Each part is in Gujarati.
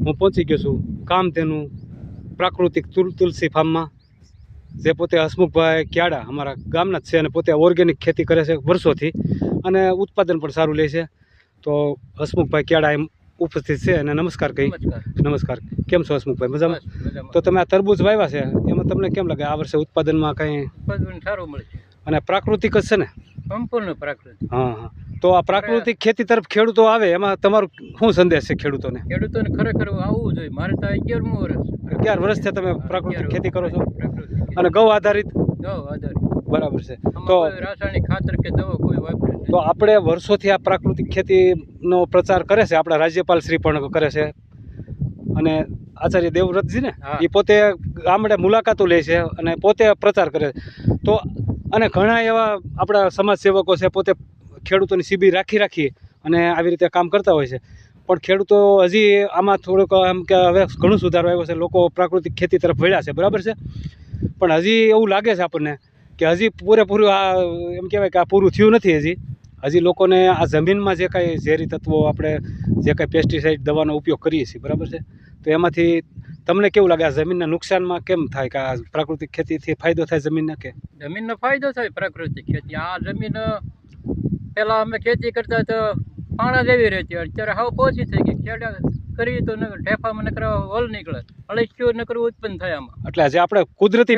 હું પહોંચી ગયો છું કામધેનુ પ્રાકૃતિક તુલસી ફાર્મમાં, જે પોતે હસમુખભાઈ ક્યાડા અમારા ગામના જ છે અને પોતે ઓર્ગેનિક ખેતી કરે છે વર્ષોથી અને ઉત્પાદન પણ સારું લે છે. તો હસમુખભાઈ ક્યાડા એમ ઉપસ્થિત છે અને નમસ્કાર કહી. નમસ્કાર. કેમ છો હસમુખભાઈ? મજામાં? તો તમે આ તરબૂચ વાવ્યા છે, એમાં તમને કેમ લાગે આ વર્ષે ઉત્પાદનમાં કંઈ? ઉત્પાદન સારું મળે છે અને પ્રાકૃતિક જ છે ને? સંપૂર્ણ પ્રાકૃતિક. હા. તો આ પ્રાકૃતિક ખેતી તરફ ખેડૂતો આવે, એમાં તમારો શું સંદેશ છે ખેડૂતોને? ખેડૂતોને ખરેખર આવવું જોઈએ. મારે તો 11મું વર્ષ. 11 વર્ષથી તમે પ્રાકૃતિક ખેતી કરો છો અને ગૌ આધારિત? ગૌ આધારિત. બરાબર છે. તો રાસાયણિક ખાતર કે દવા કોઈ વાપરે નહીં. તો આપણે વર્ષોથી આ પ્રાકૃતિક ખેતીનો પ્રચાર કરે છે, આપણા રાજ્યપાલ શ્રી પણ કરે છે અને આચાર્ય દેવવ્રતજી ને એ પોતે ગામડે મુલાકાતો લે છે અને પોતે પ્રચાર કરે છે. તો અને ઘણા એવા આપણા સમાજ સેવકો છે, પોતે ખેડૂતોની શિબિર રાખી અને આવી રીતે કામ કરતા હોય છે. પણ ખેડૂતો હજી આમાં થોડુંક એમ કે હવે ઘણું સુધારો આવ્યો છે, લોકો પ્રાકૃતિક ખેતી તરફ વળ્યા છે, બરાબર છે. પણ હજી એવું લાગે છે આપણને કે હજી પૂરેપૂરું આ એમ કહેવાય કે આ પૂરું થયું નથી. હજી લોકોને આ જમીનમાં જે કાંઈ ઝેરી તત્વો આપણે જે કાંઈ પેસ્ટિસાઇડ દવાનો ઉપયોગ કરીએ છીએ, બરાબર છે, તો એમાંથી તમને કેવું લાગે આ જમીનના નુકસાનમાં કેમ થાય કે આ પ્રાકૃતિક ખેતીથી ફાયદો થાય જમીનને? કે જમીનનો ફાયદો થાય પ્રાકૃતિક ખેતી. આ જમીન પહેલાં અમે ખેતી કરતા તો પાણા જેવી રહેતી, અત્યારે હાવ પોચી થઈ ગઈ. ખેડા કરી તો ઢેફામાં નકર હોલ નીકળે, અળસિયું નકર ઉત્પન્ન થાય આમાં. એટલે જે આપણે કુદરતી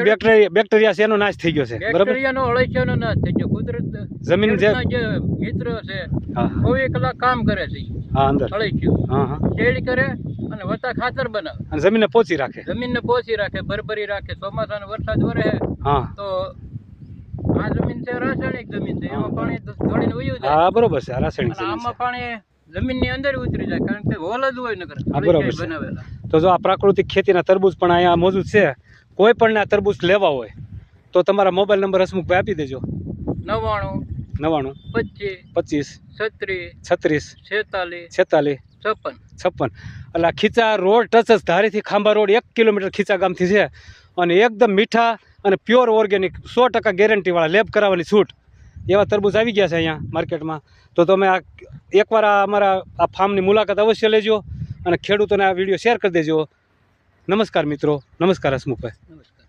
બેક્ટેરિયા છે એનો નાશ થઈ ગયો છે, બેક્ટેરિયાનો અળસિયાનો નાશ થઈ ગયો. કુદરત જમીન જે મિત્ર છે 24 કલાક કામ કરે છે અંદર અળસિયું શેડ કરે અને વત્તા ખાતર બનાવે અને જમીનને પોચી રાખે, ભરભરી રાખે. ચોમાસાનો વરસાદ વરે તો આ જમીન છે રાસાયણિક જમીન છે, એમાં પાણી ધોળીને વયું જાય. હા બરોબર છે. રાસાયણિક આમાં પાણી જમીનની અંદર ઉતરી જાય, કારણ કે હોલ જ હોય નકર બનાવેલા. તો જો આ પ્રાકૃતિક ખેતીના તરબૂચ પણ અહીંયા મોજૂદ છે. કોઈ પણ આ તરબૂચ લેવા હોય તો તમારા મોબાઈલ નંબર હસમુખભાઈ આપી દેજો. 99 25 36 46 56. એટલે ખીચા રોડ ટચ જ, ધારીથી ખાંભા રોડ 1 કિલોમીટર ખીચા ગામથી છે અને એકદમ મીઠા અને પ્યોર ઓર્ગેનિક 100% ગેરંટીવાળા, લેબ કરાવવાની છૂટ એવા તરબૂચ આવી ગયા છે અહીંયા માર્કેટમાં. તો તમે આ એકવાર અમારા આ ફાર્મની મુલાકાત અવશ્ય લેજો અને ખેડૂતોને આ વિડીયો શેર કરી દેજો. નમસ્કાર મિત્રો. નમસ્કાર હસમુખભાઈ. નમસ્કાર.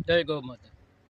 જય ગૌ માતા.